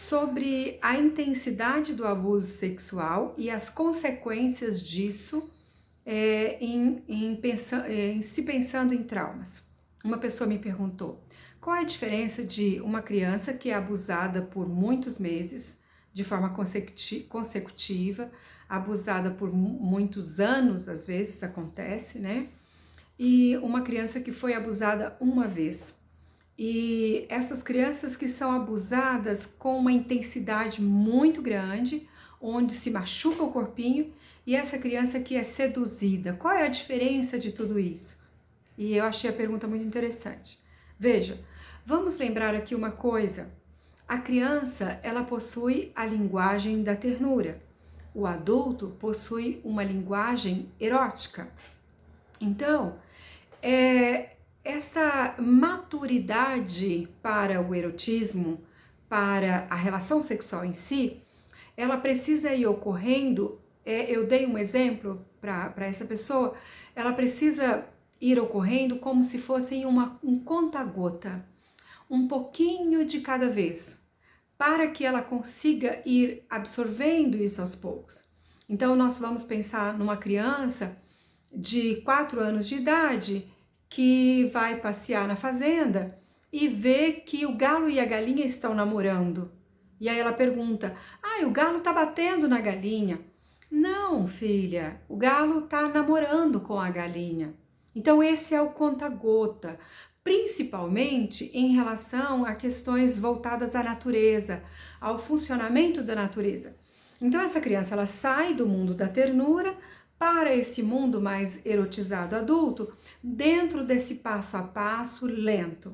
sobre a intensidade do abuso sexual e as consequências disso em se pensando em traumas. Uma pessoa me perguntou qual é a diferença de uma criança que é abusada por muitos meses, de forma consecutiva, abusada por muitos anos, às vezes acontece, né? E uma criança que foi abusada uma vez. E essas crianças que são abusadas com uma intensidade muito grande, onde se machuca o corpinho, e essa criança que é seduzida. Qual é a diferença de tudo isso? E eu achei a pergunta muito interessante. Veja, vamos lembrar aqui uma coisa. A criança, ela possui a linguagem da ternura. O adulto possui uma linguagem erótica. Então, essa maturidade para o erotismo, para a relação sexual em si, ela precisa ir ocorrendo. Eu dei um exemplo para essa pessoa, ela precisa ir ocorrendo como se fosse um conta-gota, um pouquinho de cada vez, para que ela consiga ir absorvendo isso aos poucos. Então, nós vamos pensar numa criança de 4 anos de idade que vai passear na fazenda e vê que o galo e a galinha estão namorando. E aí ela pergunta: o galo tá batendo na galinha. Não, filha, o galo tá namorando com a galinha. Então esse é o conta-gota, principalmente em relação a questões voltadas à natureza, ao funcionamento da natureza. Então essa criança, ela sai do mundo da ternura para esse mundo mais erotizado adulto, dentro desse passo a passo lento.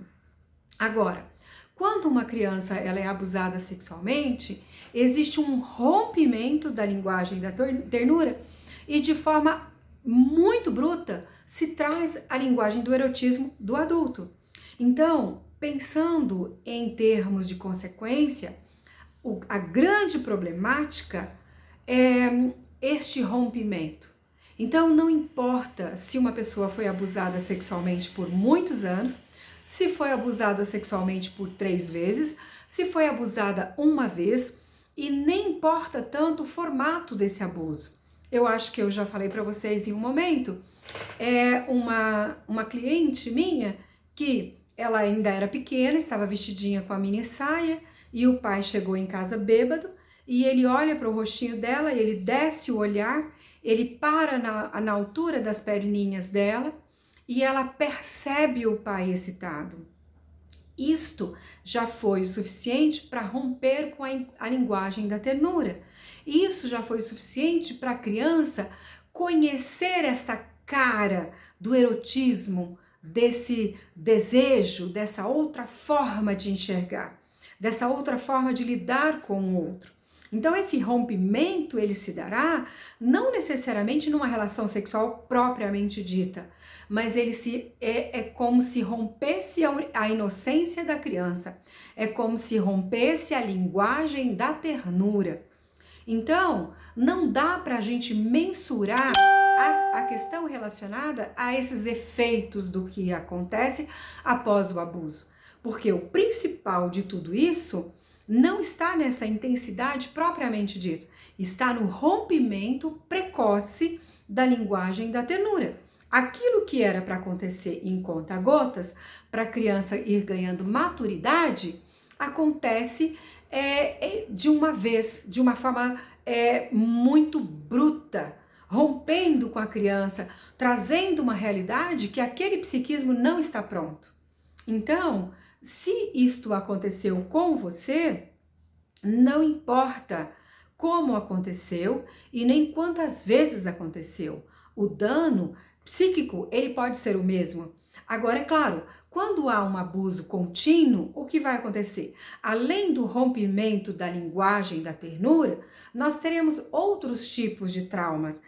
Agora, quando uma criança ela é abusada sexualmente, existe um rompimento da linguagem da ternura e de forma muito bruta se traz a linguagem do erotismo do adulto. Então, pensando em termos de consequência, a grande problemática é este rompimento. Então, não importa se uma pessoa foi abusada sexualmente por muitos anos, se foi abusada sexualmente por 3 vezes, se foi abusada uma vez, e nem importa tanto o formato desse abuso. Eu acho que eu já falei para vocês em um momento, uma cliente minha que ela ainda era pequena, estava vestidinha com a mini saia, e o pai chegou em casa bêbado, e ele olha para o rostinho dela, ele desce o olhar, ele para na altura das perninhas dela e ela percebe o pai excitado. Isto já foi o suficiente para romper com a linguagem da ternura. Isso já foi o suficiente para a criança conhecer esta cara do erotismo, desse desejo, dessa outra forma de enxergar, dessa outra forma de lidar com o outro. Então esse rompimento ele se dará não necessariamente numa relação sexual propriamente dita, mas ele é como se rompesse a inocência da criança, é como se rompesse a linguagem da ternura. Então não dá para a gente mensurar a questão relacionada a esses efeitos do que acontece após o abuso, porque o principal de tudo isso não está nessa intensidade propriamente dita, está no rompimento precoce da linguagem da ternura. Aquilo que era para acontecer em conta-gotas, para a criança ir ganhando maturidade, acontece de uma vez, de uma forma muito bruta, rompendo com a criança, trazendo uma realidade que aquele psiquismo não está pronto. Então, se isto aconteceu com você, não importa como aconteceu e nem quantas vezes aconteceu. O dano psíquico, ele pode ser o mesmo. Agora, é claro, quando há um abuso contínuo, o que vai acontecer? Além do rompimento da linguagem da ternura, nós teremos outros tipos de traumas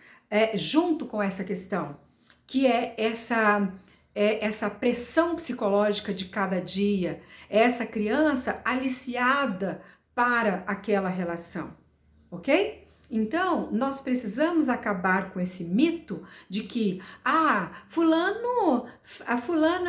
junto com essa questão, que é essa pressão psicológica de cada dia, essa criança aliciada para aquela relação, ok? Então, nós precisamos acabar com esse mito de que, a fulana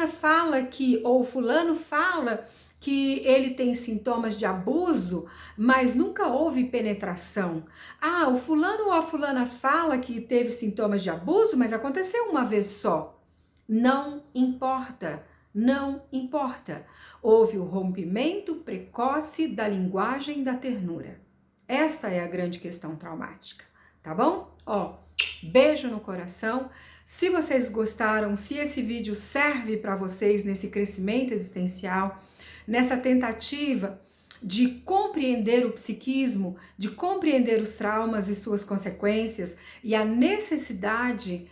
fala que, ou fulano fala que ele tem sintomas de abuso, mas nunca houve penetração. Ah, o fulano ou a fulana fala que teve sintomas de abuso, mas aconteceu uma vez só. Não importa, não importa. Houve o rompimento precoce da linguagem da ternura. Esta é a grande questão traumática, tá bom? Ó, beijo no coração. Se vocês gostaram, se esse vídeo serve para vocês nesse crescimento existencial, nessa tentativa de compreender o psiquismo, de compreender os traumas e suas consequências e a necessidade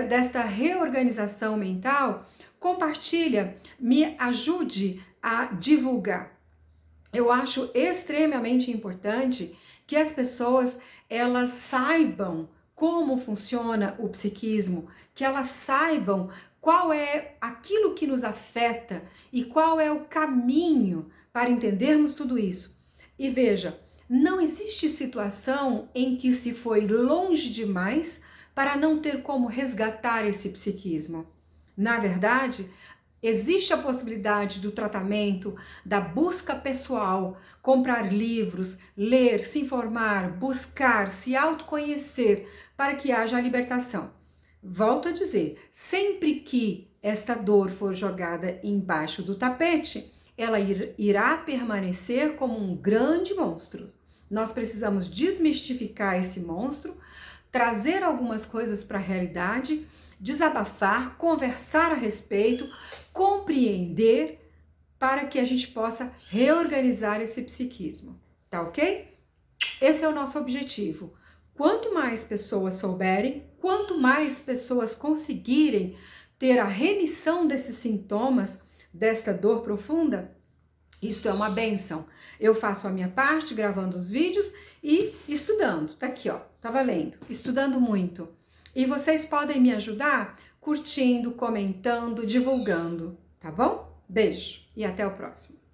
desta reorganização mental, compartilha, me ajude a divulgar. Eu acho extremamente importante que as pessoas elas saibam como funciona o psiquismo, que elas saibam qual é aquilo que nos afeta e qual é o caminho para entendermos tudo isso. E veja, não existe situação em que se foi longe demais para não ter como resgatar esse psiquismo. Na verdade, existe a possibilidade do tratamento, da busca pessoal, comprar livros, ler, se informar, buscar, se autoconhecer para que haja a libertação. Volto a dizer, sempre que esta dor for jogada embaixo do tapete, ela irá permanecer como um grande monstro. Nós precisamos desmistificar esse monstro, trazer algumas coisas para a realidade, desabafar, conversar a respeito, compreender para que a gente possa reorganizar esse psiquismo, tá ok? Esse é o nosso objetivo. Quanto mais pessoas souberem, quanto mais pessoas conseguirem ter a remissão desses sintomas, desta dor profunda, isso é uma bênção. Eu faço a minha parte gravando os vídeos e estudando. Tá aqui, ó, tá valendo. Estudando muito. E vocês podem me ajudar curtindo, comentando, divulgando, tá bom? Beijo e até o próximo.